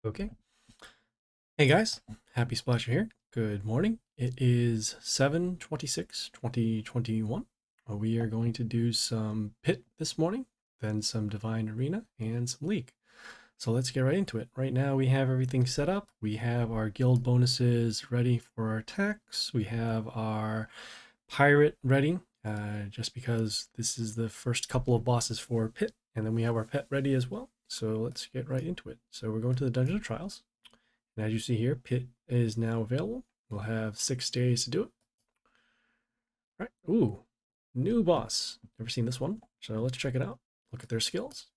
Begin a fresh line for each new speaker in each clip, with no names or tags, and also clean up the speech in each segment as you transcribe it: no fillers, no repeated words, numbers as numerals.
Okay. Hey guys, Happysplasher here. Good morning. It is 7/26/2021. We are going to do some Pit this morning, then some Divine Arena, and some League. So let's get right into it. Right now we have everything set up. We have our guild bonuses ready for our attacks. We have our Pirate ready, just because this is the first couple of bosses for Pit, and then we have our Pet ready as well. So let's get right into it. So we're going to the Dungeon of Trials. And as you see here, Pit is now available. We'll have 6 days to do it. All right. Ooh, new boss. Never seen this one. So let's check it out. Look at their skills.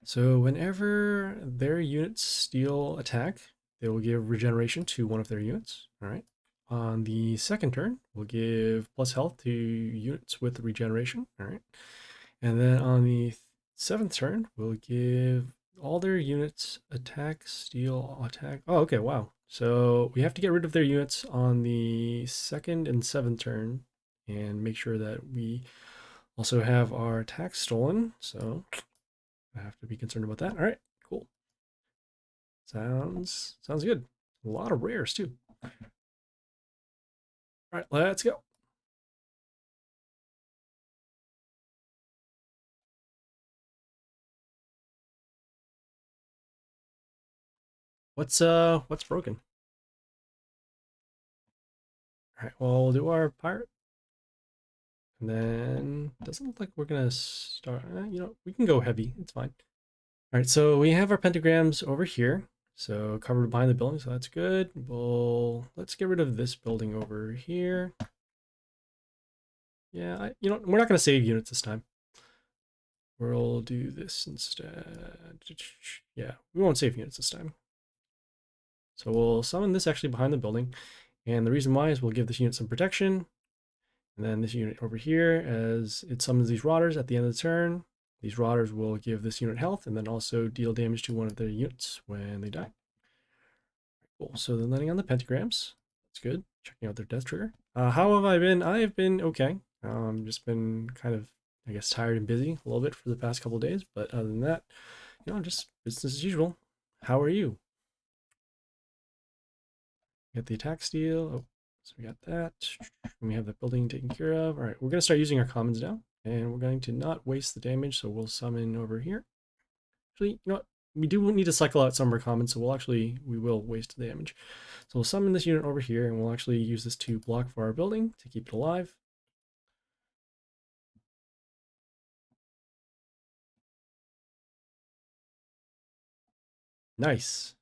So whenever their units steal attack, they will give regeneration to one of their units. All right. On the second turn, we'll give plus health to units with regeneration. All right. And then on the seventh turn, we'll give all their units attack, steal, attack. Oh, okay, wow. So we have to get rid of their units on the second and seventh turn and make sure that we also have our attack stolen. So I have to be concerned about that. All right, cool. Sounds good. A lot of rares too. All right, let's go. What's broken? All right, well, we'll do our pirate. And then doesn't look like we're gonna start. We can go heavy. It's fine. All right, so we have our pentagrams over here. So covered behind the building, so that's good. Let's get rid of this building over here. Yeah, we're not gonna save units this time. We'll do this instead. Yeah, we won't save units this time. So we'll summon this actually behind the building. And the reason why is we'll give this unit some protection. And then this unit over here, as it summons these rotters at the end of the turn, these rotters will give this unit health and then also deal damage to one of their units when they die. Cool. So then landing on the pentagrams. That's good. Checking out their death trigger. How have I been? I have been okay. Just been kind of, I guess, tired and busy a little bit for the past couple of days. But other than that, just business as usual. How are you? Get the attack steal. Oh, so we got that. And we have the building taken care of. All right, we're going to start using our commons now. And we're going to not waste the damage, so we'll summon over here. Actually, you know what? We do need to cycle out some of our commons, so we will waste the damage. So we'll summon this unit over here, and we'll actually use this to block for our building to keep it alive. Nice.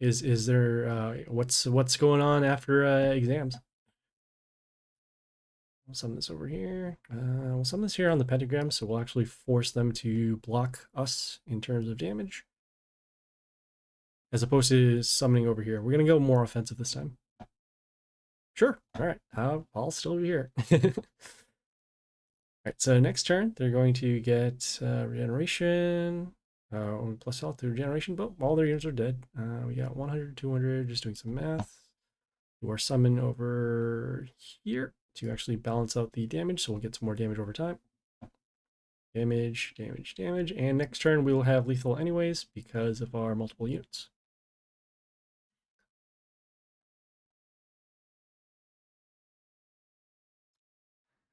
Is there what's going on after exams? We'll summon this over here. We'll summon this here on the pentagram, so we'll actually force them to block us in terms of damage, as opposed to summoning over here. We're gonna go more offensive this time. Sure. All right. I'll still be here. All right. So next turn, they're going to get regeneration, plus health to regeneration, but all their units are dead. We got 100, 200, just doing some math. You are summoned over here to actually balance out the damage, so we'll get some more damage over time. Damage, damage, damage. And next turn, we will have lethal anyways because of our multiple units.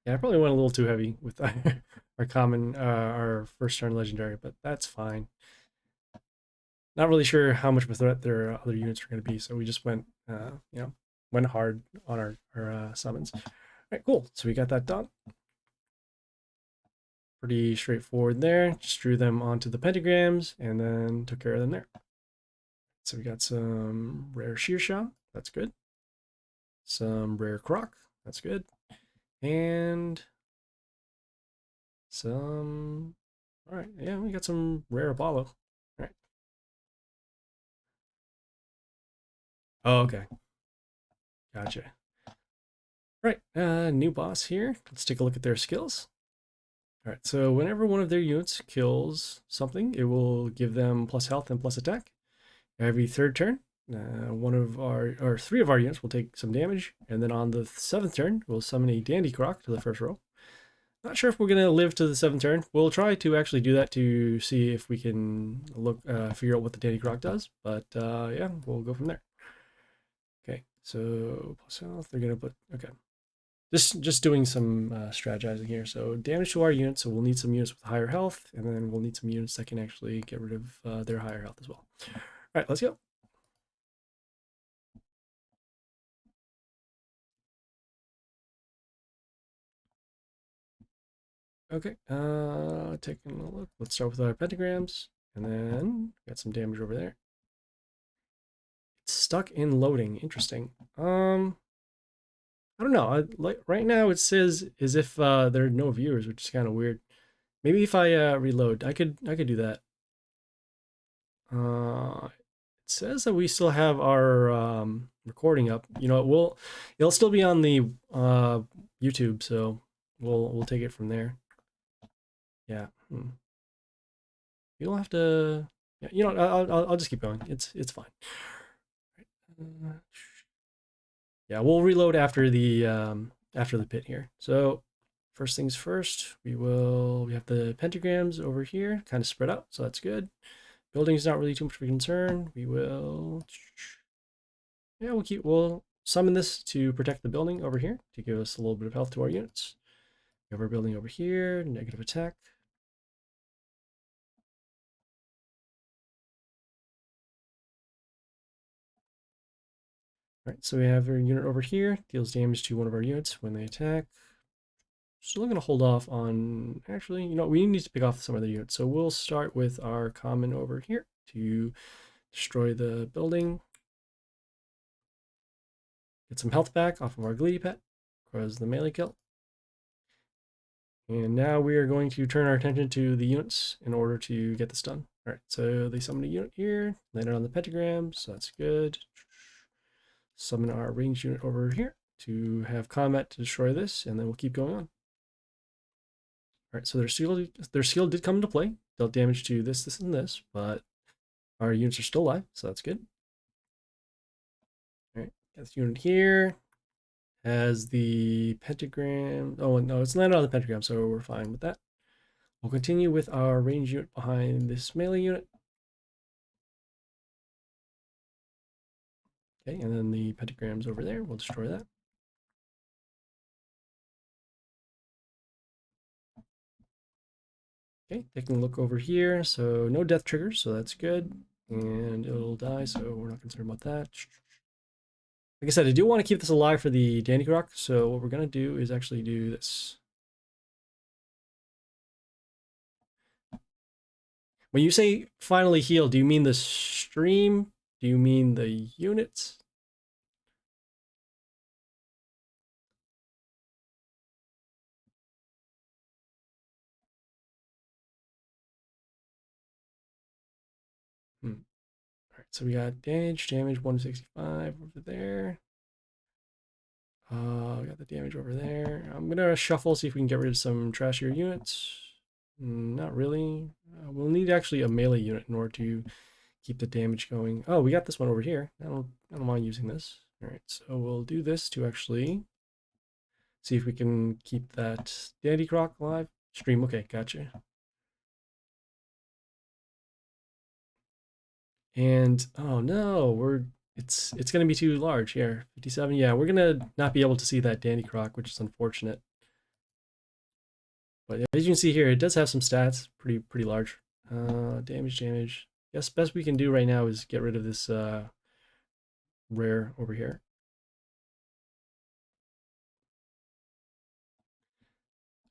Yeah, I probably went a little too heavy with our common, our first turn legendary, but that's fine. Not really sure how much of a threat their other units are going to be, so we just went, went hard on our summons. All right, cool. So we got that done. Pretty straightforward there. Just drew them onto the pentagrams and then took care of them there. So we got some rare Shearshaw. That's good. Some rare Croc. That's good. And some... All right, yeah, we got some rare Apollo. All right. Oh, okay. Gotcha. Right, new boss here. Let's take a look at their skills. All right, so whenever one of their units kills something, it will give them plus health and plus attack. Every third turn, three of our units will take some damage, and then on the seventh turn, we'll summon a Dandy Croc to the first row. Not sure if we're gonna live to the 7th turn. We'll try to actually do that to see if we can figure out what the Danny Croc does. But yeah, we'll go from there. Okay, so plus health, they're gonna put okay. Just doing some strategizing here. So damage to our units. So we'll need some units with higher health, and then we'll need some units that can actually get rid of their higher health as well. All right, let's go. Okay, taking a look. Let's start with our pentagrams, and then got some damage over there. It's stuck in loading. Interesting. I don't know. Like right now, it says as if there are no viewers, which is kind of weird. Maybe if I reload, I could do that. It says that we still have our recording up. You know, it'll still be on the YouTube, so we'll take it from there. Yeah. You don't have to. Yeah, you know, I'll just keep going. It's fine. Yeah, we'll reload after the pit here. So first things first, we have the pentagrams over here, kind of spread out, so that's good. Building is not really too much of a concern. We'll summon this to protect the building over here to give us a little bit of health to our units. We have our building over here, negative attack. All right, so we have our unit over here, deals damage to one of our units when they attack. Still going to hold off on, actually, you know, we need to pick off some other units. So we'll start with our common over here to destroy the building. Get some health back off of our Glee pet, cause the melee kill. And now we are going to turn our attention to the units in order to get this done. All right, so they summoned a unit here, landed on the pentagram, so that's good. Summon our ranged unit over here to have combat to destroy this, and then we'll keep going on. All right, so their skill did come into play, dealt damage to this, and this, but our units are still alive, so that's good. All right, got this unit here. Has the pentagram. Oh, no, it's landed on the pentagram, so we're fine with that. We'll continue with our range unit behind this melee unit. Okay, and then the pentagram's over there. We'll destroy that. Okay, taking a look over here. So no death triggers, so that's good. And it'll die, so we're not concerned about that. Like I said, I do want to keep this alive for the Danny Croc, so what we're going to do is actually do this. When you say finally heal, do you mean the stream? Do you mean the units? All right, so we got damage 165 over there. We got the damage over there. I'm gonna shuffle, see if we can get rid of some trashier units. Not really. We'll need actually a melee unit in order to keep the damage going. Oh, we got this one over here. I don't mind using this. All right, so we'll do this to actually see if we can keep that Dandy Croc alive. Stream, okay, gotcha. And oh no, it's gonna be too large here. 57. Yeah, we're gonna not be able to see that Dandy Croc, which is unfortunate. But as you can see here, it does have some stats, pretty large. Damage. Guess best we can do right now is get rid of this rare over here.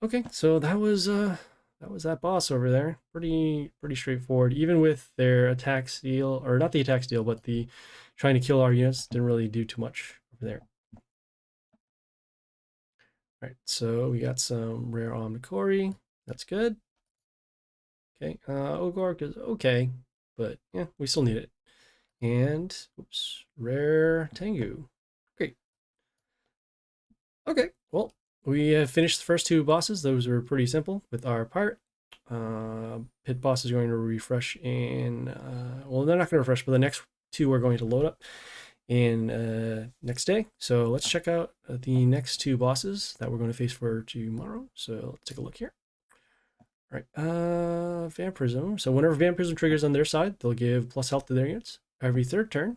Okay, so that was that boss over there. Pretty straightforward. Even with their attack steal, or not the attack steal, but the trying to kill our units, didn't really do too much over there. All right, so we got some rare Omnicori. That's good. Okay, Ogork is okay, but yeah, we still need it. And oops, rare Tengu. Great. Okay, well, we have finished the first two bosses. Those were pretty simple with our pirate. Pit boss is going to refresh in. Well, they're not going to refresh, but the next two are going to load up in next day. So let's check out the next two bosses that we're going to face for tomorrow. So let's take a look here. All right, Vampirism. So whenever Vampirism triggers on their side, they'll give plus health to their units. Every third turn,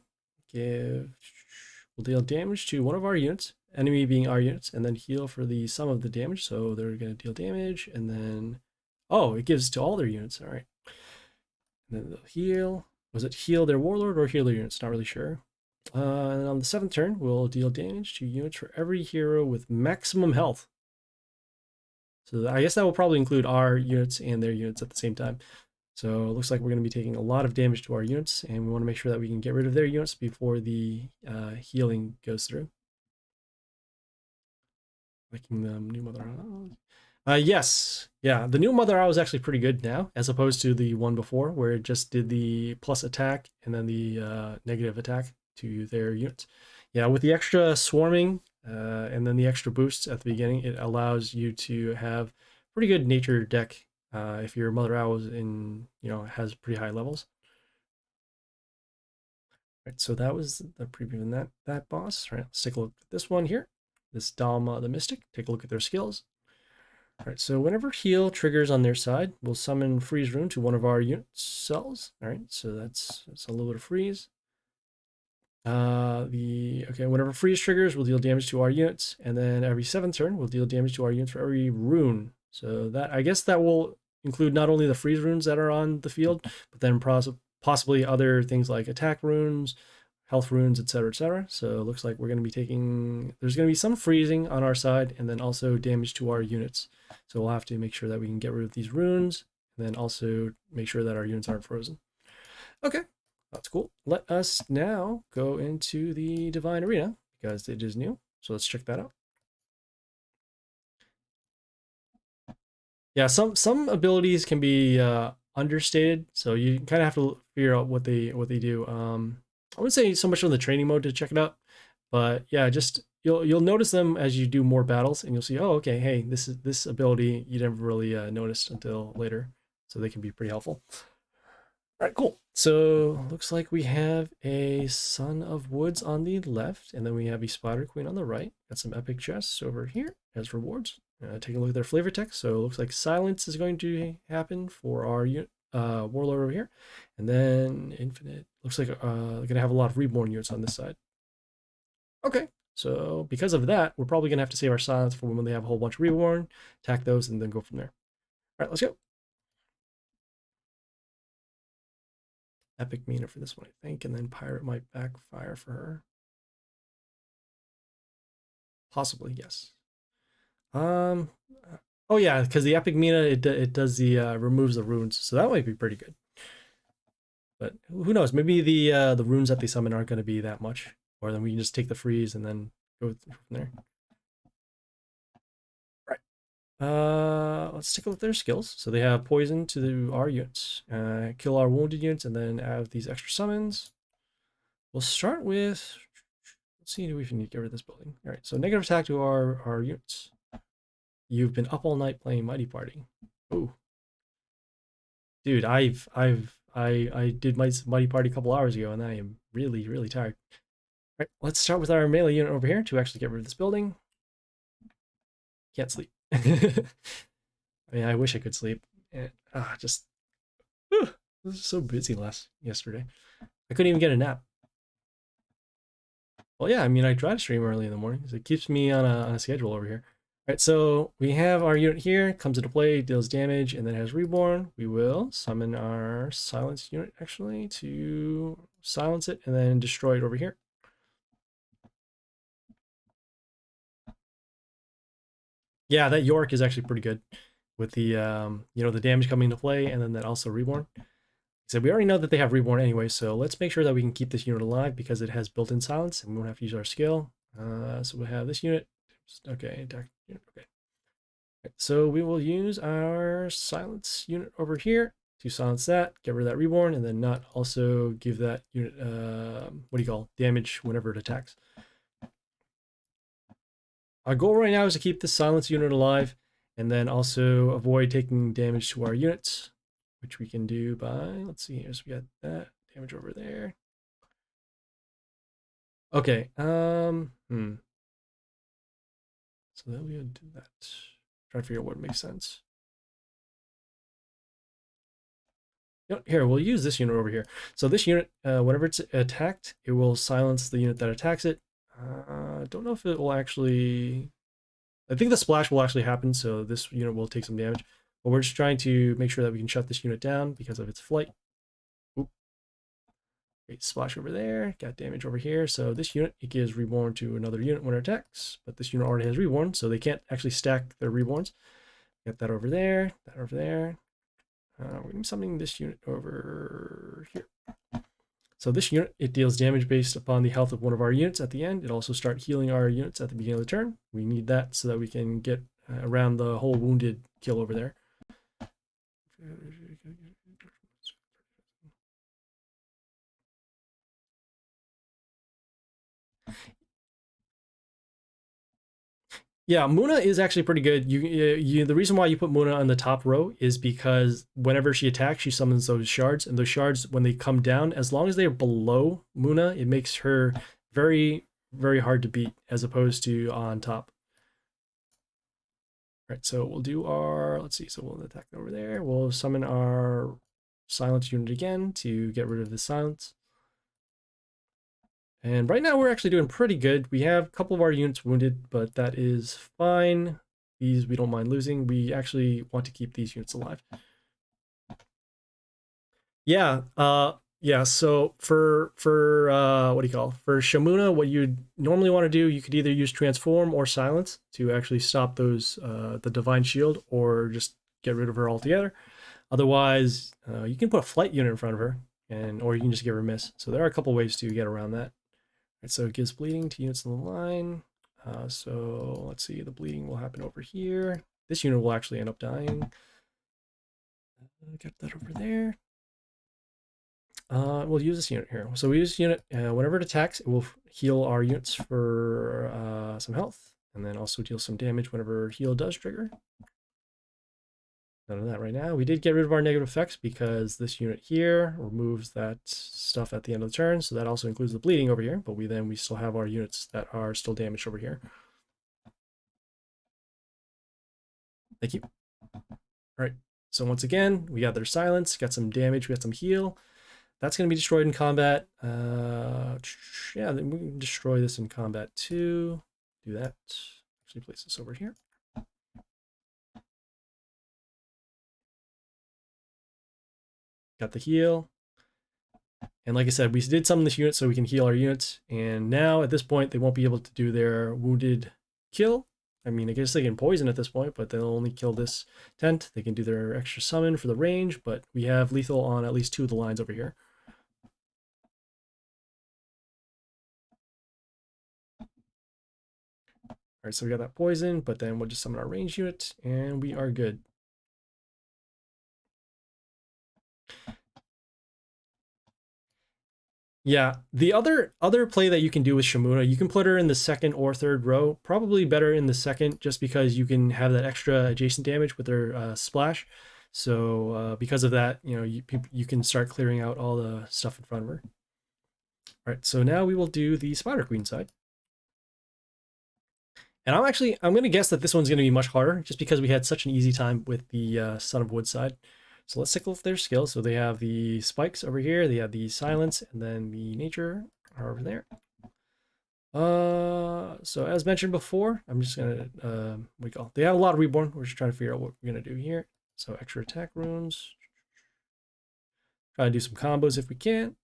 we'll deal damage to one of our units, enemy being our units, and then heal for the sum of the damage. So they're going to deal damage, and then, oh, it gives to all their units. All right. And then they'll heal. Was it heal their Warlord or heal their units? Not really sure. And on the 7th turn, we'll deal damage to units for every hero with maximum health. So I guess that will probably include our units and their units at the same time. So it looks like we're going to be taking a lot of damage to our units, and we want to make sure that we can get rid of their units before the healing goes through. Liking them, new Mother Owl. Yes. Yeah, the new Mother Owl is actually pretty good now, as opposed to the one before, where it just did the plus attack and then the negative attack to their units. Yeah, with the extra swarming and then the extra boosts at the beginning, it allows you to have pretty good nature deck if your Mother Owl is in, has pretty high levels. Right, so that was the preview in that boss. All right, let's take a look at this one here. This Dalma the Mystic. Take a look at their skills. All right, so whenever heal triggers on their side, we'll summon freeze rune to one of our unit cells. All right, so that's a little bit of freeze. Whenever freeze triggers, we'll deal damage to our units, and then every 7th turn, we'll deal damage to our units for every rune. So that, I guess that will include not only the freeze runes that are on the field, but then possibly other things like attack runes, health runes, etc., etc. So it looks like we're going to be there's going to be some freezing on our side, and then also damage to our units. So we'll have to make sure that we can get rid of these runes, and then also make sure that our units aren't frozen. Okay, that's cool. Let us now go into the Divine Arena, because it is new. So let's check that out. Yeah, some abilities can be understated, so you kind of have to figure out what they do. I wouldn't say so much on the training mode to check it out, but yeah, just you'll notice them as you do more battles, and you'll see, oh, okay, hey, this ability you never really noticed until later, so they can be pretty helpful. All right, cool. So looks like we have a Son of Woods on the left, and then we have a Spider Queen on the right. Got some epic chests over here as rewards. Take a look at their flavor text. So it looks like silence is going to happen for our Warlord over here, and then infinite. Looks like they're gonna have a lot of reborn units on this side. Okay, so because of that, we're probably gonna have to save our silence for when they have a whole bunch of reborn, attack those, and then go from there. All right, let's go. Epic Mina for this one, I think, and then Pirate might backfire for her. Possibly, yes. Oh yeah, because the Epic Mina, it does the removes the runes, so that might be pretty good. But who knows? Maybe the runes that they summon aren't going to be that much, or then we can just take the freeze and then go from there. Right. Let's take a look at their skills. So they have poison to our units, kill our wounded units, and then have these extra summons. We'll start with. Let's see if we can get rid of this building. All right. So negative attack to our units. You've been up all night playing Mighty Party. Ooh. Dude, I did my Mighty Party a couple hours ago, and I am really, really tired. All right, let's start with our melee unit over here to actually get rid of this building. Can't sleep. I mean, I wish I could sleep. And, it was so busy yesterday. I couldn't even get a nap. Well, yeah, I mean, I try to stream early in the morning, so it keeps me on a schedule over here. All right, so we have our unit here, comes into play, deals damage, and then has Reborn. We will summon our silence unit, actually, to silence it, and then destroy it over here. Yeah, that York is actually pretty good with the, the damage coming into play, and then that also Reborn. So we already know that they have Reborn anyway, so let's make sure that we can keep this unit alive because it has built-in silence, and we won't have to use our skill. So we have this unit. Okay, attack unit, okay. So we will use our silence unit over here to silence that, get rid of that Reborn, and then not also give that unit, damage whenever it attacks. Our goal right now is to keep this silence unit alive, and then also avoid taking damage to our units, which we can do by, let's see here, so we got that damage over there. Okay. So then we would do that. Try to figure out what makes sense. Here, we'll use this unit over here. So this unit, whenever it's attacked, it will silence the unit that attacks it. Don't know if it will actually... I think the splash will actually happen, so this unit will take some damage. But we're just trying to make sure that we can shut this unit down because of its flight. Oop. Great splash over there, got damage over here. So this unit, it gives Reborn to another unit when it attacks, but this unit already has Reborn, so they can't actually stack their Reborns. Get that over there, that over there. We're going to be summoning this unit over here. So this unit, it deals damage based upon the health of one of our units at the end. It also starts healing our units at the beginning of the turn. We need that so that we can get around the whole wounded kill over there. Yeah, Muna is actually pretty good. The reason why you put Muna on the top row is because whenever she attacks, she summons those shards, and those shards, when they come down, as long as they're below Muna, it makes her very, very hard to beat, as opposed to on top. All right, so we'll do our, let's see, so we'll attack over there. We'll summon our silence unit again to get rid of the silence. And right now we're actually doing pretty good. We have a couple of our units wounded, but that is fine. These we don't mind losing. We actually want to keep these units alive. Yeah, yeah, so for what do you call? For Shamuna, what you'd normally want to do, you could either use transform or silence to actually stop those the divine shield, or just get rid of her altogether. Otherwise, you can put a flight unit in front of her, or you can just give her a miss. So there are a couple ways to get around that. Right, so it gives bleeding to units in the line. So let's see, the bleeding will happen over here. This unit will actually end up dying. Get that over there. We'll use this unit here. So we use this unit, whenever it attacks, it will heal our units for some health, and then also deal some damage whenever heal does trigger. None of that right now. We did get rid of our negative effects because this unit here removes that stuff at the end of the turn, so that also includes the bleeding over here, but we still have our units that are still damaged over here. Thank you. All right, so once again, we got their silence, got some damage, we got some heal. That's going to be destroyed in combat. Yeah, then we can destroy this in combat too. Do that. Actually place this over here. Got the heal. And like I said, we did summon this unit so we can heal our units. And now at this point, they won't be able to do their wounded kill. I mean, I guess they can poison at this point, but they'll only kill this tent. They can do their extra summon for the range, but we have lethal on at least 2 of the lines over here. All right, so we got that poison, but then we'll just summon our range unit, and we are good. Yeah, the other play that you can do with Shamuna, you can put her in the second or third row, probably better in the second, just because you can have that extra adjacent damage with her splash. So because of that, you can start clearing out all the stuff in front of her. All right, so now we will do the Spider Queen side. And I'm going to guess that this one's going to be much harder, just because we had such an easy time with the Son of Wood side. So let's take a look at their skills. So they have the spikes over here, they have the silence, and then the nature are over there. So as mentioned before, I'm just gonna they have a lot of reborn. We're just trying to figure out what we're gonna do here. So extra attack runes. Try to do some combos if we can.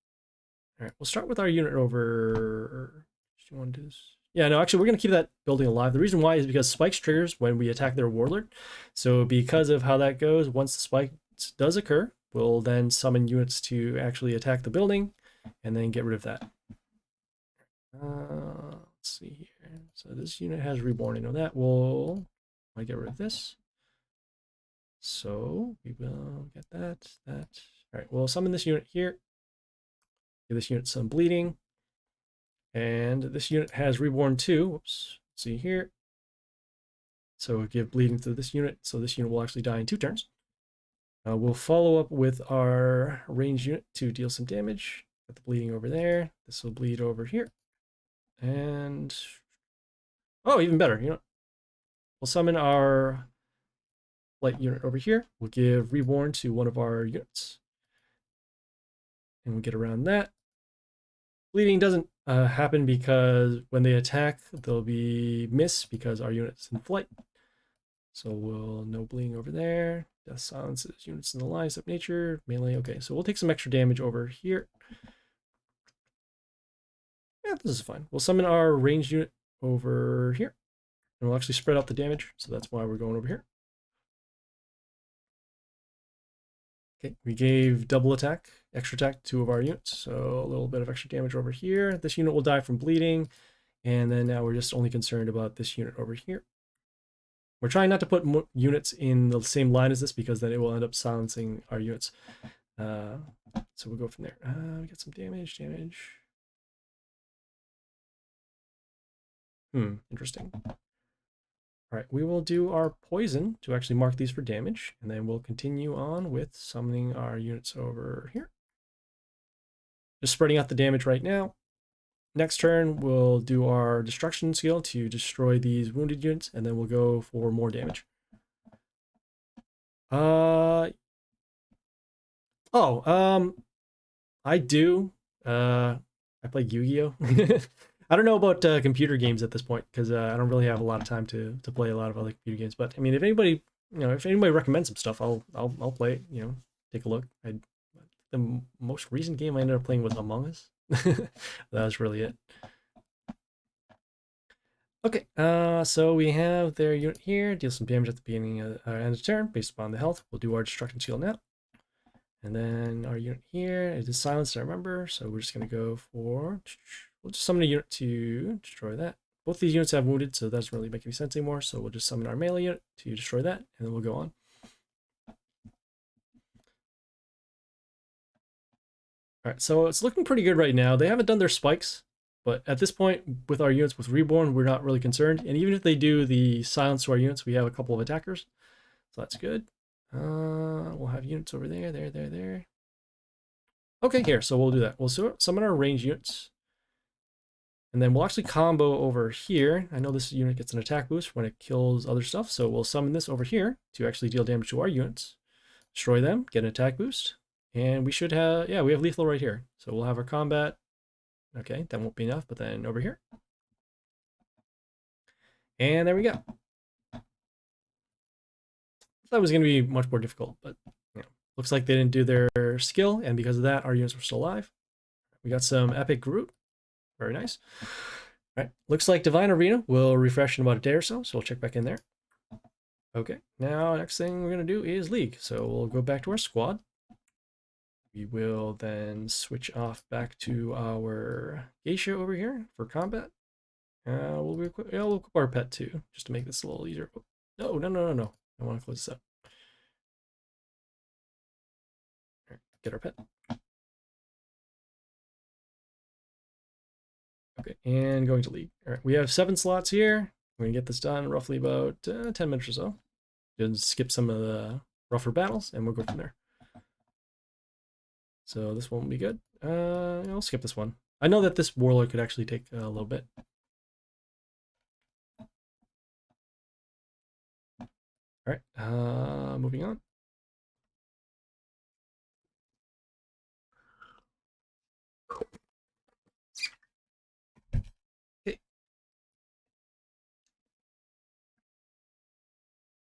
All right, we'll start with our unit over. Do you want to do this? Yeah, no, actually, we're going to keep that building alive. The reason why is because spikes triggers when we attack their warlord. So because of how that goes, once the spike does occur, we'll then summon units to actually attack the building and then get rid of that. Let's see here. So this unit has reborn. I know that. We'll get rid of this. So we will get that. All right, we'll summon this unit here. Give this unit some bleeding. And this unit has reborn too. Whoops. Let's see here. So we'll give bleeding to this unit. So this unit will actually die in 2 turns. We'll follow up with our range unit to deal some damage. Put the bleeding over there. This will bleed over here. And oh, even better, you know, we'll summon our light unit over here. We'll give Reborn to one of our units. And we get around that. Bleeding doesn't happen because when they attack, they'll be miss because our unit's in flight. So we'll no bleeding over there. Death silences units in the lines of nature. Melee, okay. So we'll take some extra damage over here. Yeah, this is fine. We'll summon our ranged unit over here. And we'll actually spread out the damage. So that's why we're going over here. Okay, we gave double attack, extra attack to 2 of our units. So a little bit of extra damage over here. This unit will die from bleeding. And then now we're just only concerned about this unit over here. We're trying not to put units in the same line as this because then it will end up silencing our units. So we'll go from there. We get some damage. Interesting. All right, we will do our poison to actually mark these for damage, and then we'll continue on with summoning our units over here. Just spreading out the damage right now. Next turn, we'll do our destruction skill to destroy these wounded units, and then we'll go for more damage. I do. I play Yu-Gi-Oh! I don't know about computer games at this point because I don't really have a lot of time to play a lot of other computer games. But I mean, if anybody, if anybody recommends some stuff, I'll play it. Take a look. The most recent game I ended up playing was Among Us. That was really it. Okay, so we have their unit here. Deal some damage at the beginning of end of turn based upon the health. We'll do our destruction skill now. And then our unit here, it is silenced, I remember. So we're just going to go for, we'll just summon a unit to destroy that. Both these units have wounded, so that doesn't really make any sense anymore. So we'll just summon our melee unit to destroy that, and then we'll go on. All right, so it's looking pretty good right now. They haven't done their spikes, but at this point, with our units with Reborn, we're not really concerned. And even if they do the silence to our units, we have a couple of attackers. So that's good. We'll have units over there, there. Okay, here, so we'll do that. We'll summon our range units. And then we'll actually combo over here. I know this unit gets an attack boost when it kills other stuff, so we'll summon this over here to actually deal damage to our units. Destroy them, get an attack boost. And we should have, yeah, we have lethal right here. So we'll have our combat. Okay, that won't be enough, but then over here. And there we go. That was going to be much more difficult, but looks like they didn't do their skill, and because of that, our units were still alive. We got some epic Groot. Very nice. All right, looks like Divine Arena will refresh in about a day or so, so we'll check back in there. Okay, now next thing we're going to do is League. So we'll go back to our squad. We will then switch off back to our Geisha over here for combat. We'll equip our pet too, just to make this a little easier. No. I want to close this up. All right, get our pet. Okay, and going to League. All right, we have 7 slots here. We're going to get this done roughly about 10 minutes or so. Just skip some of the rougher battles, and we'll go from there. So this one will be good. I'll skip this one. I know that this Warlord could actually take a little bit. All right, moving on. Okay.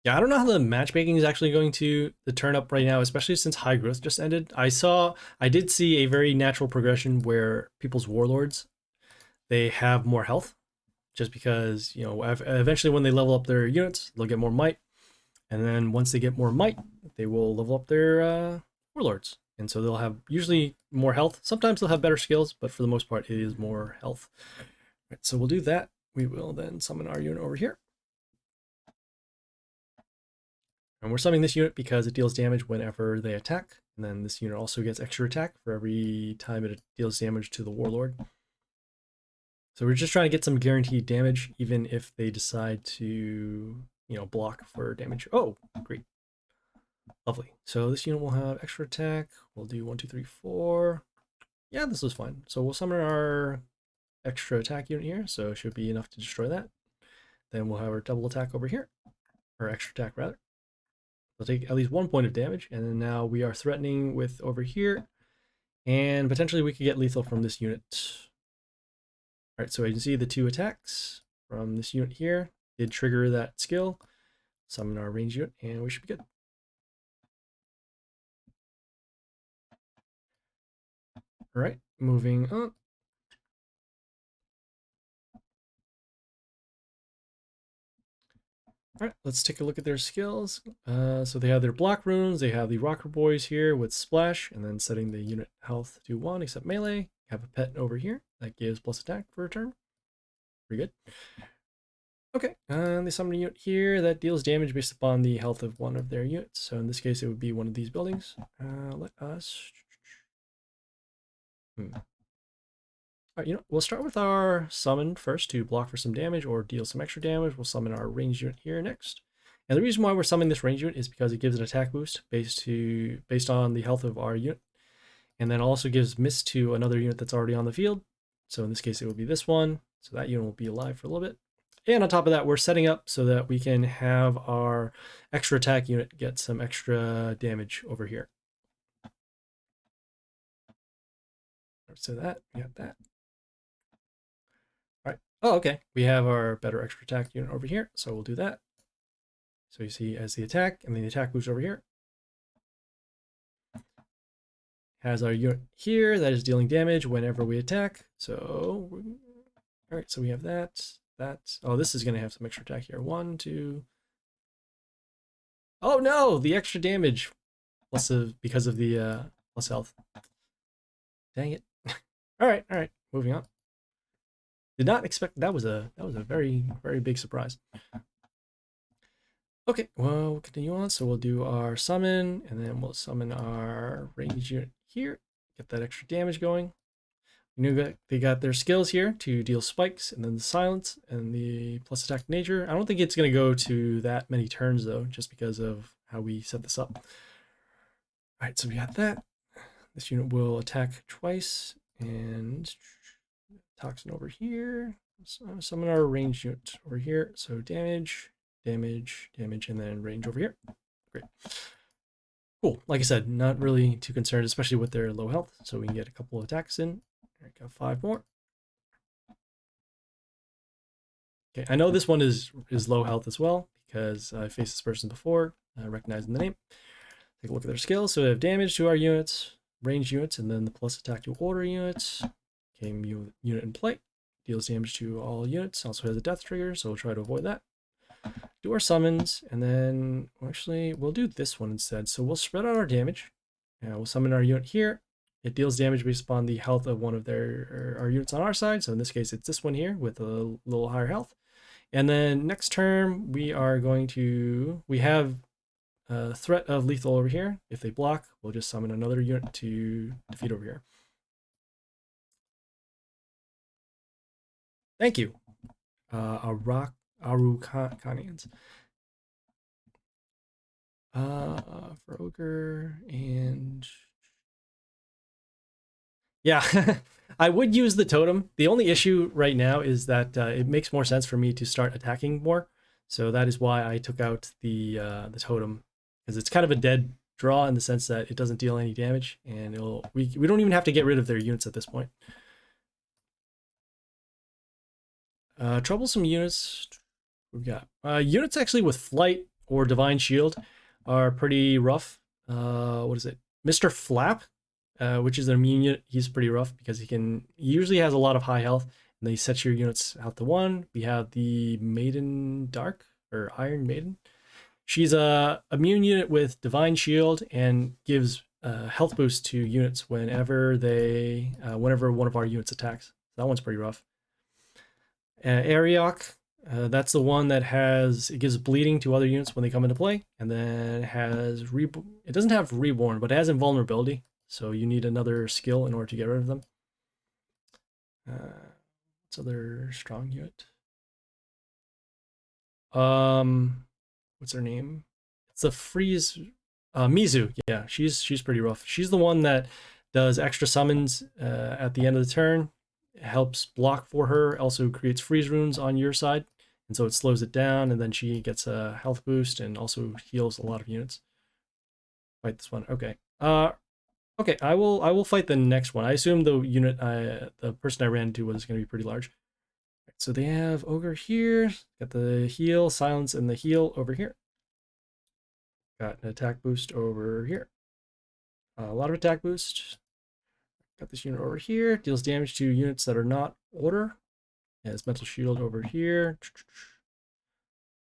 Yeah, I don't know how the matchmaking is actually going to turn up right now, especially since High Growth just ended. I did see a very natural progression where people's Warlords, they have more health, just because, eventually when they level up their units, they'll get more might. And then once they get more might, they will level up their Warlords. And so they'll have usually more health. Sometimes they'll have better skills, but for the most part, it is more health. Right, so we'll do that. We will then summon our unit over here. And we're summoning this unit because it deals damage whenever they attack. And then this unit also gets extra attack for every time it deals damage to the Warlord. So we're just trying to get some guaranteed damage, even if they decide to, block for damage. Oh, great. Lovely. So this unit will have extra attack. We'll do 1, 2, 3, 4. Yeah, this is fine. So we'll summon our extra attack unit here, so it should be enough to destroy that. Then we'll have our double attack over here, or extra attack rather. We'll take at least 1 point of damage, and then now we are threatening with over here, and potentially we could get lethal from this unit. All right, so you can see the 2 attacks from this unit here did trigger that skill. Summon our range unit, and we should be good. All right, moving on. All right, let's take a look at their skills. So they have their block runes. They have the rocker boys here with splash, and then setting the unit health to 1 except melee. Have a pet over here that gives plus attack for a turn. Pretty good. Okay, they summon a unit here that deals damage based upon the health of one of their units. So in this case, it would be one of these buildings. Let us. All right, you know, we'll start with our summon first to block for some damage or deal some extra damage. We'll summon our ranged unit here next. And the reason why we're summoning this ranged unit is because it gives an attack boost based on the health of our unit. And then also gives miss to another unit that's already on the field. So in this case, it will be this one. So that unit will be alive for a little bit. And on top of that, we're setting up so that we can have our extra attack unit get some extra damage over here. So that, we got that. All right. Oh, okay. We have our better extra attack unit over here. So we'll do that. So you see as the attack, and then the attack boost over here. Has our unit here that is dealing damage whenever we attack. So, all right, so we have that. Oh, this is going to have some extra attack here. 1, 2. Oh no, the extra damage plus because of the plus health. Dang it. All right, moving on. Did not expect that was a very, very big surprise. Okay, well, we'll continue on. So we'll do our summon, and then we'll summon our range unit here. Get that extra damage going. You know, they got their skills here to deal spikes, and then the silence, and the plus attack nature. I don't think it's going to go to that many turns, though, just because of how we set this up. All right, so we got that. This unit will attack twice, and toxin over here. So summon our range unit over here. So damage, damage, damage, and then range over here. Great. Cool. Like I said, not really too concerned, especially with their low health. So we can get a couple of attacks in. There we go, 5 more. Okay, I know this one is low health as well because I faced this person before, recognizing the name. Take a look at their skills. So we have damage to our units, range units, and then the plus attack to order units. Game unit in play. Deals damage to all units. Also has a death trigger, so we'll try to avoid that. Do our summons, and then actually we'll do this one instead. So we'll spread out our damage. We'll summon our unit here. It deals damage based upon the health of one of our units on our side. So in this case, it's this one here with a little higher health. And then next turn, we have a threat of lethal over here. If they block, we'll just summon another unit to defeat over here. Thank you. Arukanians. For Ogre and... Yeah, I would use the totem. The only issue right now is that it makes more sense for me to start attacking more. So that is why I took out the totem, because it's kind of a dead draw in the sense that it doesn't deal any damage, and we don't even have to get rid of their units at this point. Troublesome units. We've got units actually with flight or divine shield are pretty rough. What is it? Mr. Flap, which is an immune unit. He's pretty rough because he usually has a lot of high health, and they set your units out to 1. We have the Maiden Dark or Iron Maiden. She's a immune unit with divine shield and gives health boost to units whenever one of our units attacks. That one's pretty rough. Ariok, that's the one that it gives bleeding to other units when they come into play, and then it doesn't have Reborn, but it has invulnerability, so you need another skill in order to get rid of them. What's other strong unit? What's her name? It's a freeze. Mizu, yeah, she's pretty rough. She's the one that does extra summons at the end of the turn. helps block for her, also creates freeze runes on your side, and so it slows it down, and then she gets a health boost and also heals a lot of units. Fight this one. Okay. Okay, I will fight the next one. I assume the unit the person I ran into was going to be pretty large. So they have Ogre here, got the heal, silence, and the heal over here. Got an attack boost over here. A lot of attack boost. Got this unit over here, deals damage to units that are not order. Has mental shield over here.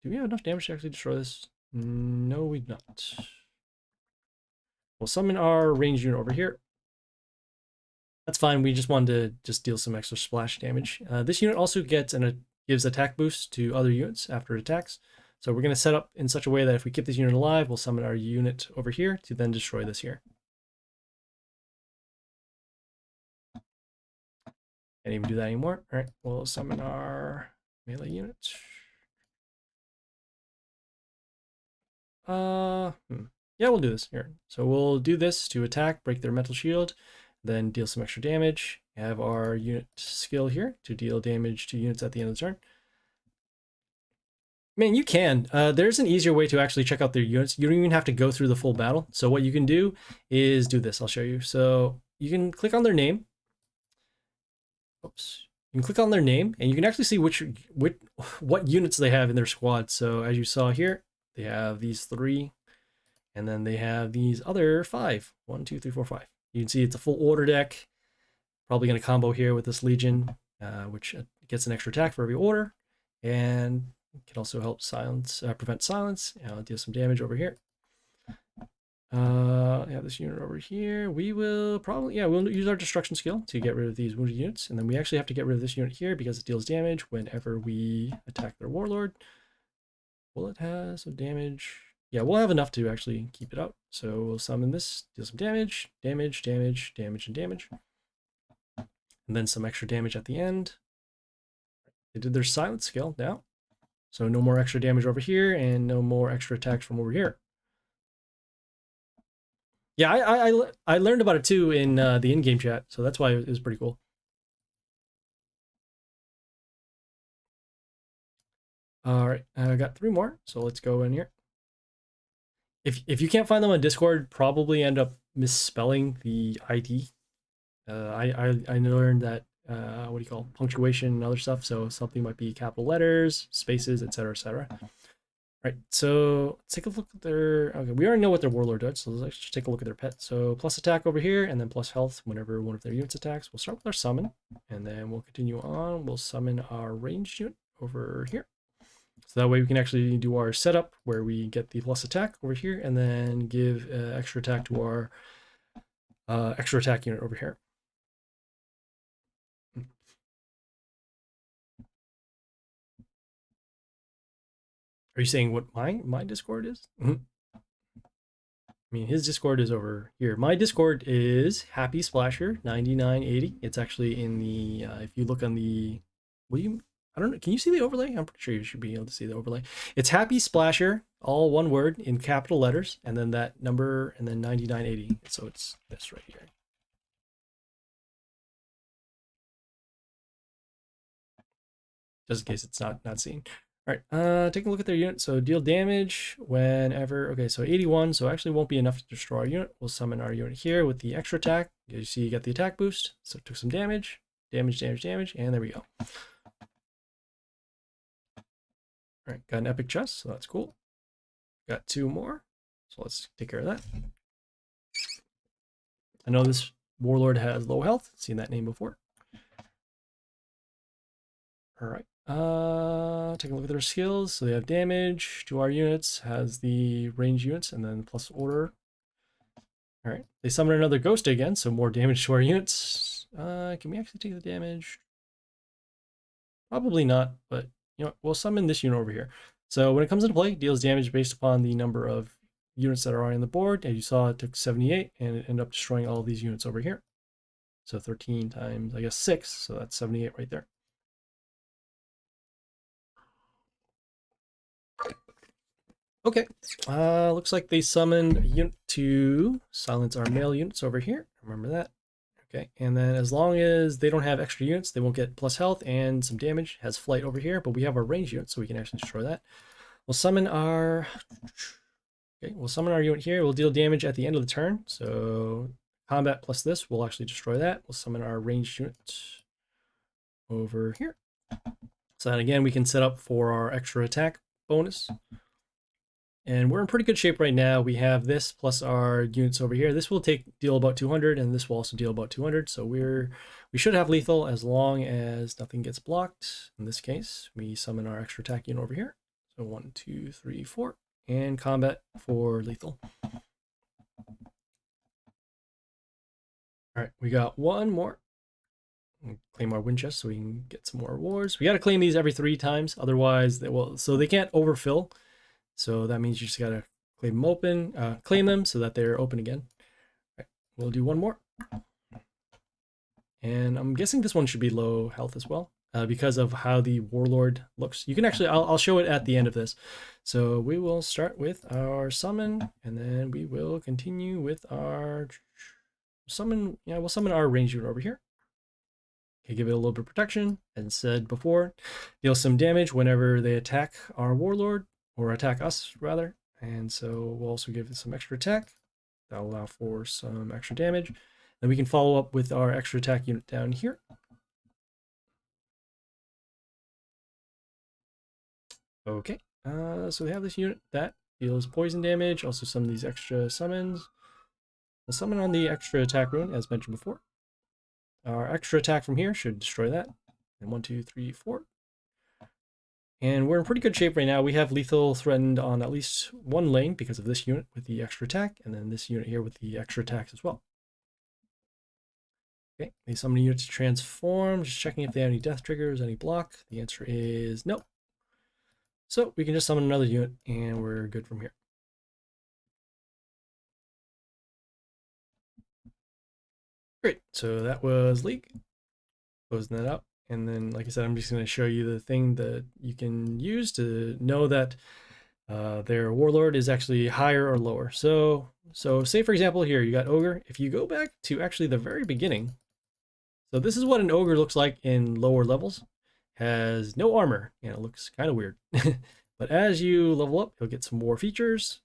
Do we have enough damage to actually destroy this? No, we do not. We'll summon our ranged unit over here. That's fine. We just wanted to just deal some extra splash damage. This unit also gets gives attack boost to other units after it attacks. So we're going to set up in such a way that if we keep this unit alive, we'll summon our unit over here to then destroy this here. Can't even do that anymore. All right, we'll summon our melee unit. Yeah, we'll do this here. So we'll do this to attack, break their mental shield, then deal some extra damage. Have our unit skill here to deal damage to units at the end of the turn. Man, you can. There's an easier way to actually check out their units. You don't even have to go through the full battle. So what you can do is do this. I'll show you. So you can click on their name. Oops. You can click on their name, and you can actually see what units they have in their squad. So as you saw here, they have these 3, and then they have these other 5. 1, 2, 3, 4, 5. You can see it's a full order deck. Probably going to combo here with this Legion, which gets an extra attack for every order, and can also help prevent silence. I'll deal some damage over here. Yeah, this unit over here. We will probably, we'll use our destruction skill to get rid of these wounded units, and then we actually have to get rid of this unit here because it deals damage whenever we attack their warlord. Will it have some damage? Yeah, we'll have enough to actually keep it up. So we'll summon this, deal some damage, damage, damage, damage, and damage. And then some extra damage at the end. They did their silence skill now. So no more extra damage over here, and no more extra attacks from over here. Yeah, I learned about it too in the in-game chat, so that's why it was pretty cool. All right, I got 3 more, so let's go in here. If you can't find them on Discord, probably end up misspelling the ID. I learned that what do you call punctuation and other stuff. So something might be capital letters, spaces, etc., etc. Right. So let's take a look at their. Okay, we already know what their warlord does. So let's just take a look at their pet. So plus attack over here, and then plus health whenever one of their units attacks. We'll start with our summon, and then we'll continue on. We'll summon our ranged unit over here. So that way we can actually do our setup where we get the plus attack over here, and then give extra attack to our extra attack unit over here. Are you saying what my Discord is? I mean, his Discord is over here. My Discord is Happysplasher 9980. It's actually in the if you look on the I don't know. Can you see the overlay? I'm pretty sure you should be able to see the overlay. It's Happysplasher, all one word in capital letters, and then that number, and then 9980. So it's this right here. Just in case it's not seen. All right, taking a look at their unit. So deal damage whenever, okay, so 81, so actually won't be enough to destroy our unit. We'll summon our unit here with the extra attack. You see you get the attack boost, so it took some damage, damage, and there we go. All right, got an epic chest, so that's cool. Got 2 more, so let's take care of that. I know this warlord has low health, seen that name before. All right. Take a look at their skills. So they have damage to our units, has the range units, and then plus order. All right. They summon another ghost again, so more damage to our units. Can we actually take the damage? Probably not, but you know, we'll summon this unit over here. So when it comes into play, it deals damage based upon the number of units that are on the board. As you saw, it took 78, and it ended up destroying all of these units over here. So 13 times, I guess 6, so that's 78 right there. Okay, looks like they summoned a unit to silence our male units over here. Remember that. Okay, and then as long as they don't have extra units, they won't get plus health and some damage. Has flight over here, but we have our range unit, so we can actually destroy that. We'll summon our... Okay, we'll summon our unit here. We'll deal damage at the end of the turn. So combat plus this will actually destroy that. We'll summon our ranged unit over here. So then again, we can set up for our extra attack bonus. And we're in pretty good shape right now. We have this plus our units over here. This will deal about 200, and this will also deal about 200. So we should have lethal as long as nothing gets blocked. In this case, we summon our extra attack unit over here. So 1, 2, 3, 4, and combat for lethal. All right, we got one more. Claim our wind chest so we can get some more rewards. We got to claim these every 3 times, otherwise so they can't overfill. So that means you just gotta claim them open, claim them so that they're open again. All right, we'll do one more. And I'm guessing this one should be low health as well, because of how the Warlord looks. You can actually, I'll show it at the end of this. So we will start with our summon, and then we will continue with our summon. Yeah, we'll summon our range unit over here. Okay, give it a little bit of protection, as said before. Deal some damage whenever they attack our Warlord. Or attack us, rather. And so we'll also give it some extra attack. That'll allow for some extra damage. Then we can follow up with our extra attack unit down here. Okay, so we have this unit that deals poison damage. Also some of these extra summons. We'll summon on the extra attack rune, as mentioned before. Our extra attack from here should destroy that. And 1, 2, 3, 4. And we're in pretty good shape right now. We have lethal threatened on at least one lane because of this unit with the extra attack, and then this unit here with the extra attacks as well. Okay, they summon a unit to transform, just checking if they have any death triggers, any block. The answer is no. So we can just summon another unit and we're good from here. Great, so that was League. Closing that up. And then, like I said, I'm just going to show you the thing that you can use to know that their Warlord is actually higher or lower. So say, for example, here, you got Ogre. If you go back to actually the very beginning, so this is what an Ogre looks like in lower levels. Has no armor. Yeah, it looks kind of weird. But as you level up, you'll get some more features,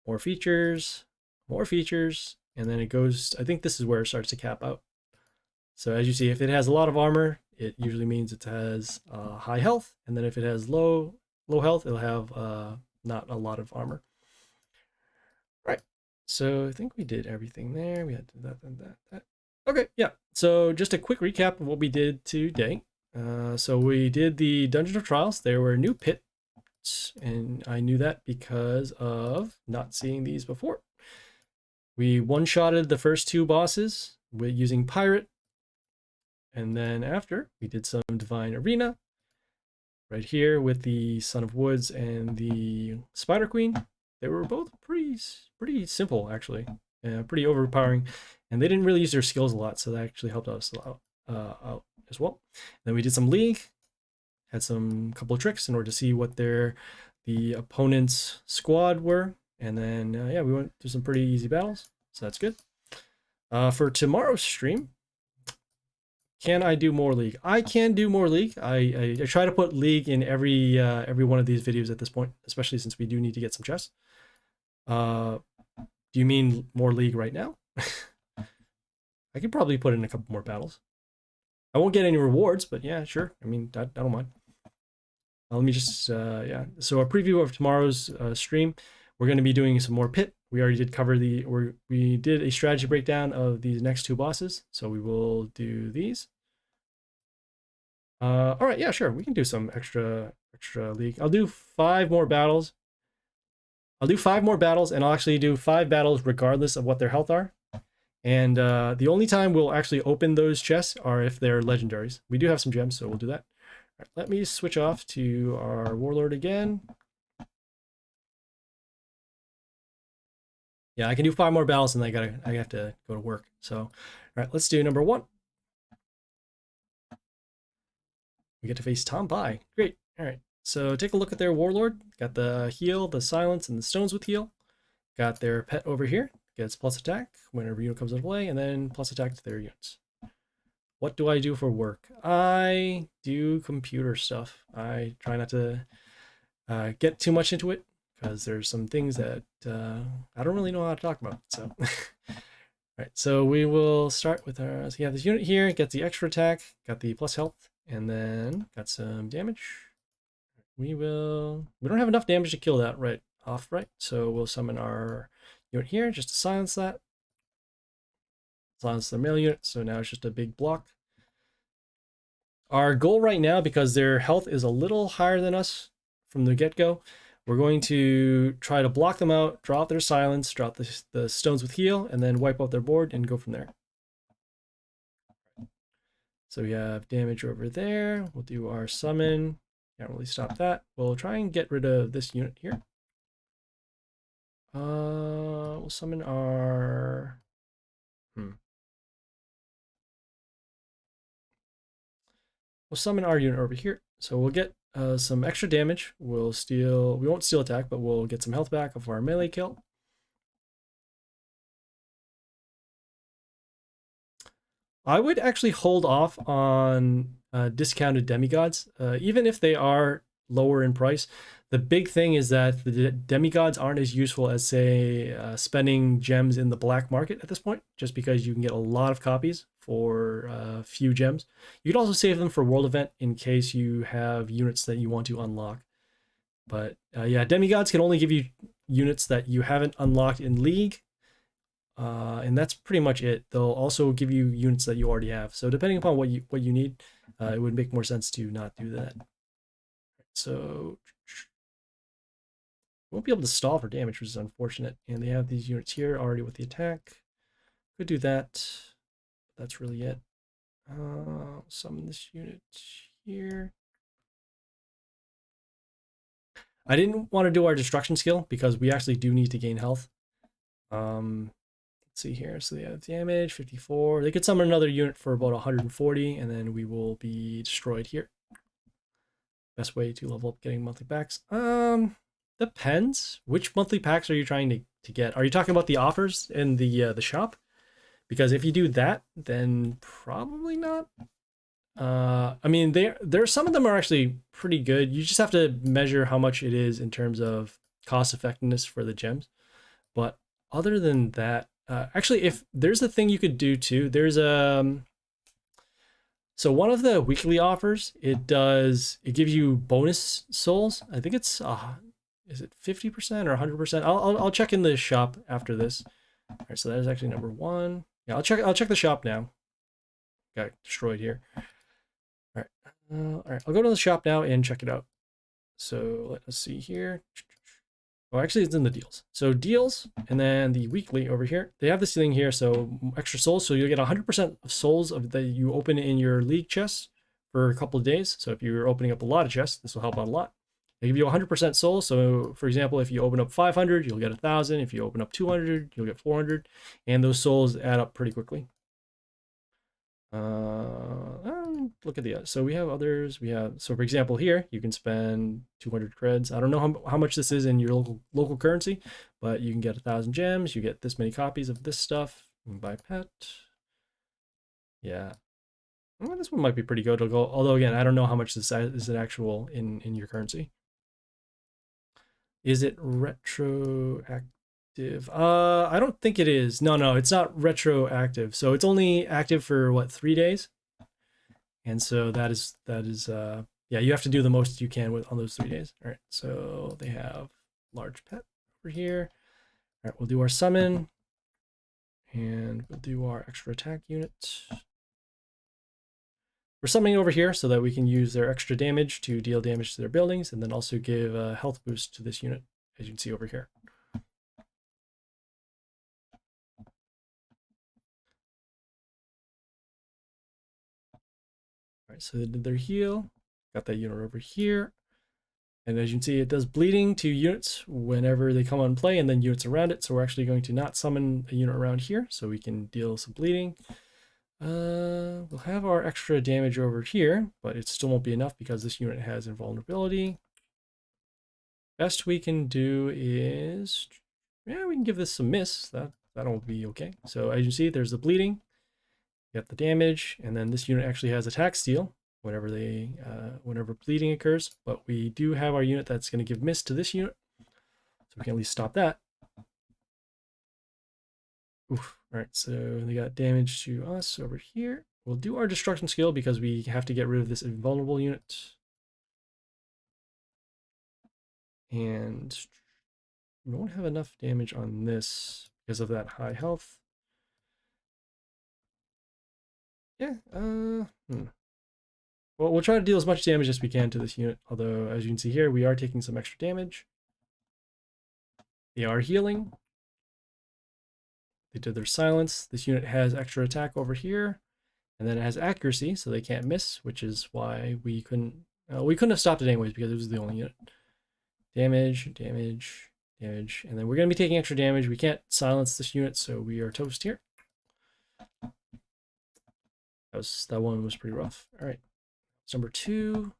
more features, more features, and then it goes, I think this is where it starts to cap out. So as you see, if it has a lot of armor, it usually means it has high health, and then if it has low health, it'll have not a lot of armor. Right. So I think we did everything there. We had to do that. Okay, yeah. So just a quick recap of what we did today. So we did the Dungeon of Trials. There were new pits, and I knew that because of not seeing these before. We one-shotted the first 2 bosses with using Pirate. And then after, we did some Divine Arena right here with the Son of Woods and the Spider Queen. They were both pretty simple, actually. Pretty overpowering. And they didn't really use their skills a lot, so that actually helped us out as well. Then we did some League. Had some couple of tricks in order to see what the opponent's squad were. And then, yeah, we went through some pretty easy battles, so that's good. For tomorrow's stream, can I do more League? I can do more League. I try to put League in every one of these videos at this point, especially since we do need to get some chests. Do you mean more League right now? I could probably put in a couple more battles. I won't get any rewards, but yeah, sure. I mean, I don't mind. Let me just, yeah. So a preview of tomorrow's stream, we're going to be doing some more pit. We already did cover we did a strategy breakdown of these next 2 bosses. So we will do these. All right, yeah, sure. We can do some extra League. I'll do 5 more battles. I'll do 5 more battles, and I'll actually do 5 battles regardless of what their health are. And the only time we'll actually open those chests are if they're legendaries. We do have some gems, so we'll do that. All right, let me switch off to our Warlord again. Yeah, I can do 5 more battles, and I have to go to work. So, all right, let's do number 1. We get to face Tompie. Great. All right. So take a look at their Warlord. Got the heal, the silence, and the stones with heal. Got their pet over here. gets plus attack whenever unit comes into play, and then plus attack to their units. What do I do for work? I do computer stuff. I try not to get too much into it because there's some things that I don't really know how to talk about. So, all right. So we will start with our. So you have this unit here. Gets the extra attack. Got the plus health, and then got some damage. We don't have enough damage to kill that right off, right? So we'll summon our unit here just to silence that. Silence the male unit. So now it's just a big block. Our goal right now, because their health is a little higher than us from the get-go, we're going to try to block them out, draw out their silence, drop the stones with heal, and then wipe out their board and go from there. So we have damage over there. We'll do our summon. Can't really stop that. We'll try and get rid of this unit here. We'll summon our... We'll summon our unit over here. So we'll get some extra damage. We won't steal attack, but we'll get some health back of our melee kill. I would actually hold off on discounted demigods, even if they are lower in price. The big thing is that the demigods aren't as useful as, say, spending gems in the black market at this point, just because you can get a lot of copies for a few gems. You can also save them for world event in case you have units that you want to unlock. But yeah, demigods can only give you units that you haven't unlocked in League, and that's pretty much it. They'll also give you units that you already have. So depending upon what you need, it would make more sense to not do that. So won't be able to stall for damage, which is unfortunate. And they have these units here already with the attack. Could do that. That's really it. Summon this unit here. I didn't want to do our destruction skill because we actually do need to gain health. Let's see here. So they have damage 54. They could summon another unit for about 140, and then we will be destroyed here. Best way to level up getting monthly packs. Depends. Which monthly packs are you trying to get? Are you talking about the offers in the shop? Because if you do that, then probably not. I mean, some of them are actually pretty good. You just have to measure how much it is in terms of cost effectiveness for the gems. But other than that, actually, if there's a thing you could do too, there's so one of the weekly offers, it gives you bonus souls. I think it's is it 50% or 100%? I'll check in the shop after this. All right, so that is actually number one. Yeah, I'll check the shop now. Got destroyed here. All right, I'll go to the shop now and check it out. So let us see here. Oh, actually, it's in the deals. So deals, and then the weekly over here. They have this thing here, so extra souls. So you'll get 100% of souls that you open in your league chests for a couple of days. So if you're opening up a lot of chests, this will help out a lot. They give you 100% souls. So for example, if you open up 500, you'll get 1,000. If you open up 200, you'll get 400. And those souls add up pretty quickly. Look at the so we have others. So for example here you can spend 200 creds. I don't know how much this is in your local currency, but you can get 1,000 gems. You get this many copies of this stuff. You can buy pet. Yeah, well, this one might be pretty good. Although again, I don't know how much this is an actual in your currency. Is it retroactive? I don't think it is. No, it's not retroactive. So it's only active for what, 3 days? And so that is yeah, you have to do the most you can on those 3 days. All right, so they have large pet over here. All right, we'll do our summon, and we'll do our extra attack unit. We're summoning over here so that we can use their extra damage to deal damage to their buildings, and then also give a health boost to this unit, as you can see over here. All right, so they did their heal. Got that unit over here. And as you can see, it does bleeding to units whenever they come on play, and then units around it. So we're actually going to not summon a unit around here so we can deal some bleeding. We'll have our extra damage over here, but it still won't be enough because this unit has invulnerability. Best we can do is, yeah, we can give this some miss. That that'll be okay. So as you can see, there's the bleeding, you got the damage, and then this unit actually has attack steal whenever bleeding occurs. But we do have our unit that's going to give miss to this unit, so we can at least stop that. Oof. All right, so they got damage to us over here. We'll do our destruction skill because we have to get rid of this invulnerable unit. And we won't have enough damage on this because of that high health. Yeah, Well, we'll try to deal as much damage as we can to this unit, although as you can see here, we are taking some extra damage. They are healing. They did their silence. This unit has extra attack over here, and then it has accuracy, so they can't miss, which is why we couldn't have stopped it anyways because it was the only unit. Damage, damage, damage, and then we're going to be taking extra damage. We can't silence this unit, so we are toast here. That one was pretty rough. All right, it's number 2.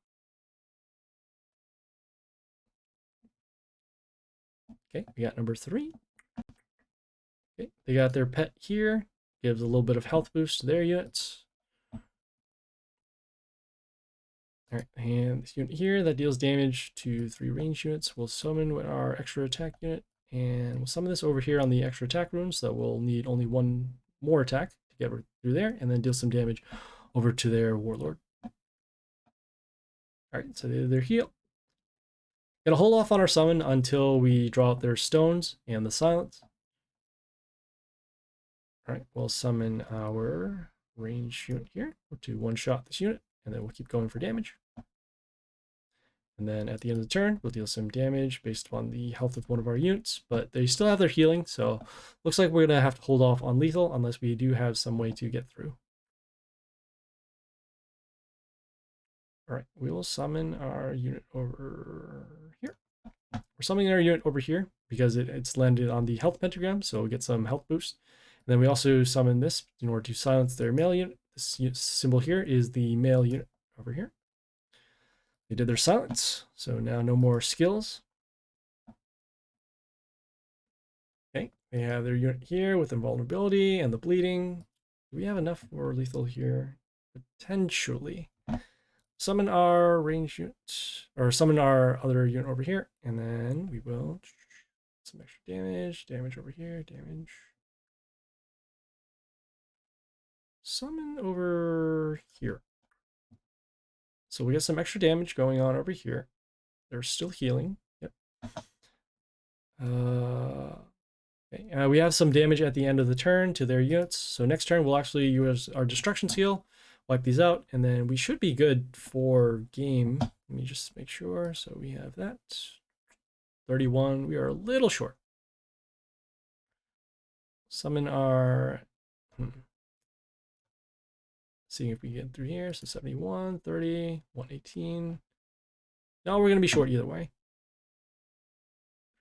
Okay, we got number 3. Okay, they got their pet here. Gives a little bit of health boost to their units. All right, and this unit here that deals damage to 3 range units. We'll summon our extra attack unit, and we'll summon this over here on the extra attack rune, so we'll need only 1 more attack to get through there, and then deal some damage over to their Warlord. All right, so they're heal. Gonna hold off on our summon until we draw out their stones and the silence. All right, we'll summon our range unit here to one-shot this unit, and then we'll keep going for damage. And then at the end of the turn, we'll deal some damage based upon the health of one of our units, but they still have their healing, so looks like we're gonna have to hold off on lethal unless we do have some way to get through. All right, we will summon our unit over here. We're summoning our unit over here because it's landed on the health pentagram, so we'll get some health boost. And then we also summon this in order to silence their male unit. This symbol here is the male unit over here. They did their silence, so now no more skills. Okay, they have their unit here with invulnerability and the bleeding. Do we have enough for lethal here? Potentially. Summon our range unit, or summon our other unit over here, and then we will some extra damage over here, damage. Summon over here. So we get some extra damage going on over here. They're still healing. Yep. Okay. We have some damage at the end of the turn to their units. So next turn we'll actually use our destruction seal, wipe these out, and then we should be good for game. Let me just make sure. So we have that. 31. We are a little short. Summon our... Seeing if we get through here. So 71, 30, 118. No, we're going to be short either way.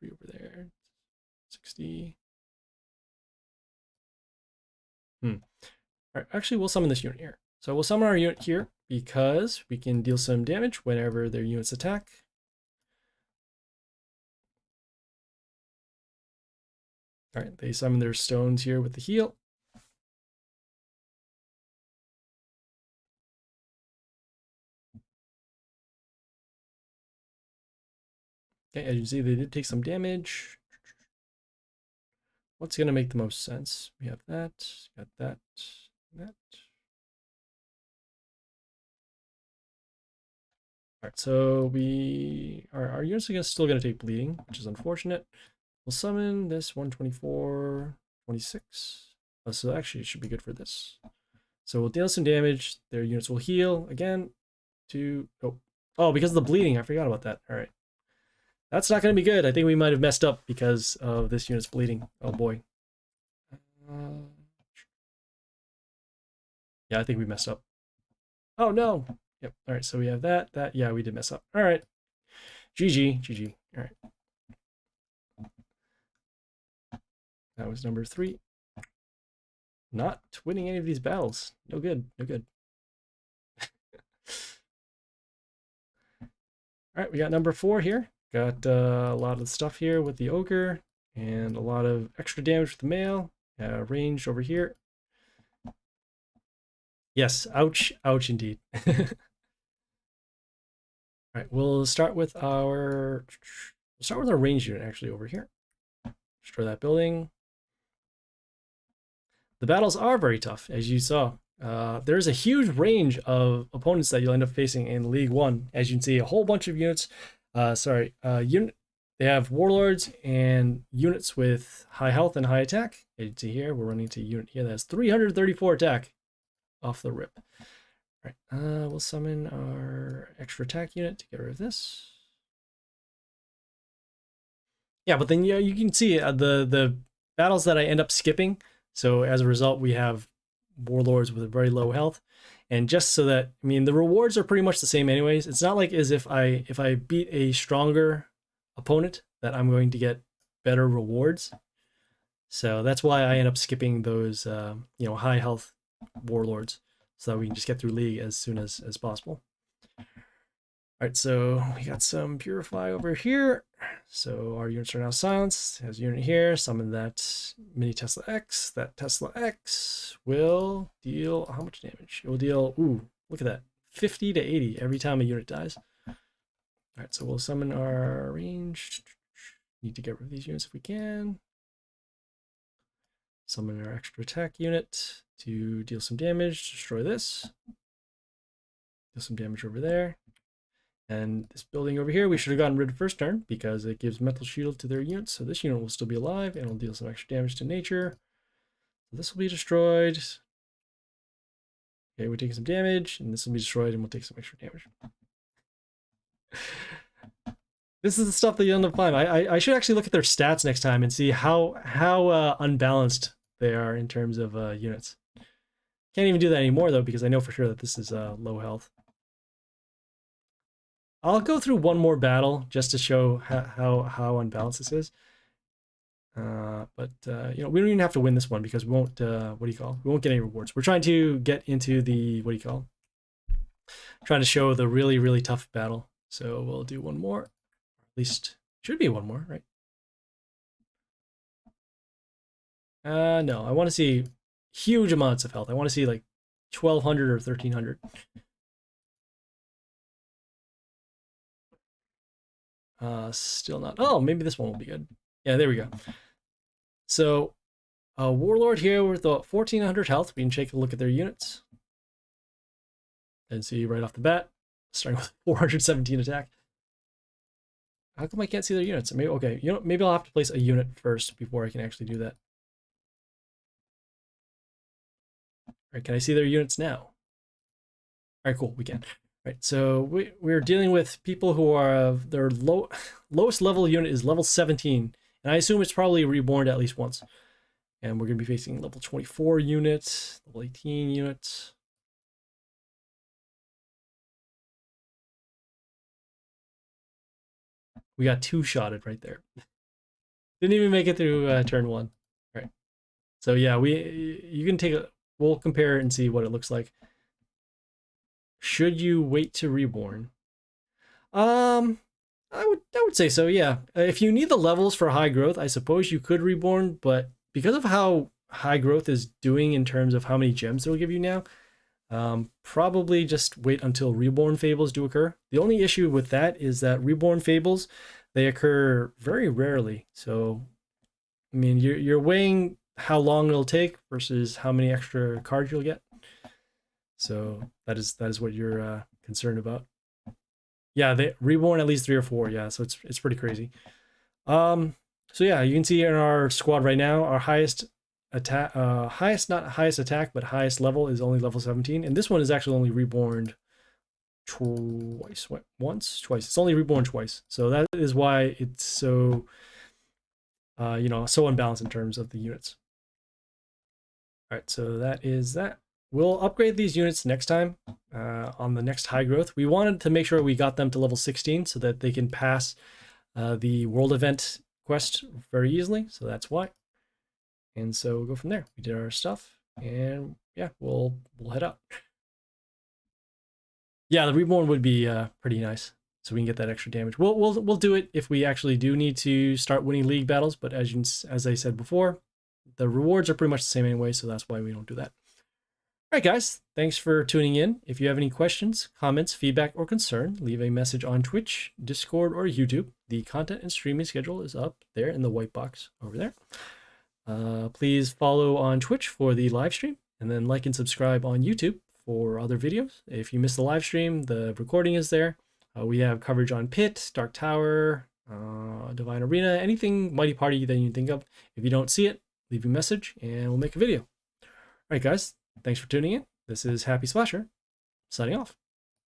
3 over there. 60. All right, actually, we'll summon this unit here. So we'll summon our unit here because we can deal some damage whenever their units attack. All right, they summon their stones here with the heal. Okay, as you can see, they did take some damage. What's going to make the most sense? We have that, got that, that. All right, so our units are still going to take bleeding, which is unfortunate. We'll summon this 124, 26. Oh, so actually it should be good for this. So we'll deal some damage. Their units will heal again. Oh, because of the bleeding, I forgot about that. All right. That's not going to be good. I think we might have messed up because of this unit's bleeding. Oh boy. Yeah, I think we messed up. Oh no. Yep. All right. So we have that. Yeah, we did mess up. All right. GG. All right. That was number 3. Not winning any of these battles. No good. All right. We got number 4 here. Got a lot of stuff here with the ogre and a lot of extra damage with the male ranged over here. Yes, ouch, ouch indeed. All right, we'll start with our range unit actually over here. Destroy that building. The battles are very tough, as you saw. There's a huge range of opponents that you'll end up facing in League 1. As you can see, a whole bunch of units. They have warlords and units with high health and high attack. As you can see here, we're running to a unit here that has 334 attack off the rip. All right, we'll summon our extra attack unit to get rid of this. Yeah, but then you can see the battles that I end up skipping. So as a result, we have warlords with a very low health. And just so that, I mean, the rewards are pretty much the same anyways. It's not like as if I beat a stronger opponent that I'm going to get better rewards. So that's why I end up skipping those, high health warlords, so that we can just get through League as soon as possible. All right, so we got some Purify over here. So our units are now silenced. There's a unit here. Summon that Mini Tesla X. That Tesla X will deal how much damage? It will deal, ooh, look at that, 50 to 80 every time a unit dies. All right, so we'll summon our range. Need to get rid of these units if we can. Summon our extra attack unit to deal some damage. Destroy this. Deal some damage over there. And this building over here, we should have gotten rid of first turn because it gives mental shield to their units. So this unit will still be alive and it'll deal some extra damage to nature. So this will be destroyed. Okay, we're taking some damage, and this will be destroyed and we'll take some extra damage. This is the stuff that you end up finding. I should actually look at their stats next time and see how unbalanced they are in terms of units. Can't even do that anymore though, because I know for sure that this is low health. I'll go through one more battle just to show how unbalanced this is. But we don't even have to win this one because we won't, we won't get any rewards. We're trying to get into the, trying to show the really, really tough battle. So we'll do one more. At least, should be one more, right? No, I want to see huge amounts of health. I want to see like 1,200 or 1,300. Still not. Oh, maybe this one will be good. Yeah, there we go. So, Warlord here with 1,400 health. We can take a look at their units and see right off the bat, starting with 417 attack. How come I can't see their units? Maybe, okay, maybe I'll have to place a unit first before I can actually do that. All right, can I see their units now? All right, cool, we can. Right, so we're dealing with people who are their lowest level unit is level 17, and I assume it's probably reborn at least once. And we're going to be facing level 24 units, level 18 units. We got two-shotted right there. Didn't even make it through turn 1. All right. So yeah, you can take we'll compare it and see what it looks like. Should you wait to reborn? I would say so, yeah. If you need the levels for high growth, I suppose you could reborn, but because of how high growth is doing in terms of how many gems it'll give you now, probably just wait until reborn fables do occur. The only issue with that is that reborn fables, they occur very rarely. So, I mean, you're weighing how long it'll take versus how many extra cards you'll get. So that is what you're concerned about. Yeah, they reborn at least 3 or 4. Yeah, so it's pretty crazy. So yeah, you can see in our squad right now, our highest attack, not highest attack, but highest level is only level 17, and this one is actually only reborn twice. What? Once, twice. It's only reborn twice. So that is why it's so, so unbalanced in terms of the units. All right, so that is that. We'll upgrade these units next time on the next high growth. We wanted to make sure we got them to level 16 so that they can pass the world event quest very easily. So that's why. And so we'll go from there. We did our stuff, and yeah, we'll head out. Yeah, the reborn would be pretty nice, so we can get that extra damage. We'll do it if we actually do need to start winning league battles. But as I said before, the rewards are pretty much the same anyway, so that's why we don't do that. All right, guys, thanks for tuning in. If you have any questions, comments, feedback, or concern, leave a message on Twitch, Discord, or YouTube. The content and streaming schedule is up there in the white box over there. Please follow on Twitch for the live stream, and then like and subscribe on YouTube for other videos. If you missed the live stream, the recording is there. We have coverage on Pit, Dark Tower, Divine Arena, anything Mighty Party that you can think of. If you don't see it, leave a message and we'll make a video. All right, guys, thanks for tuning in. This is Happysplasher, signing off.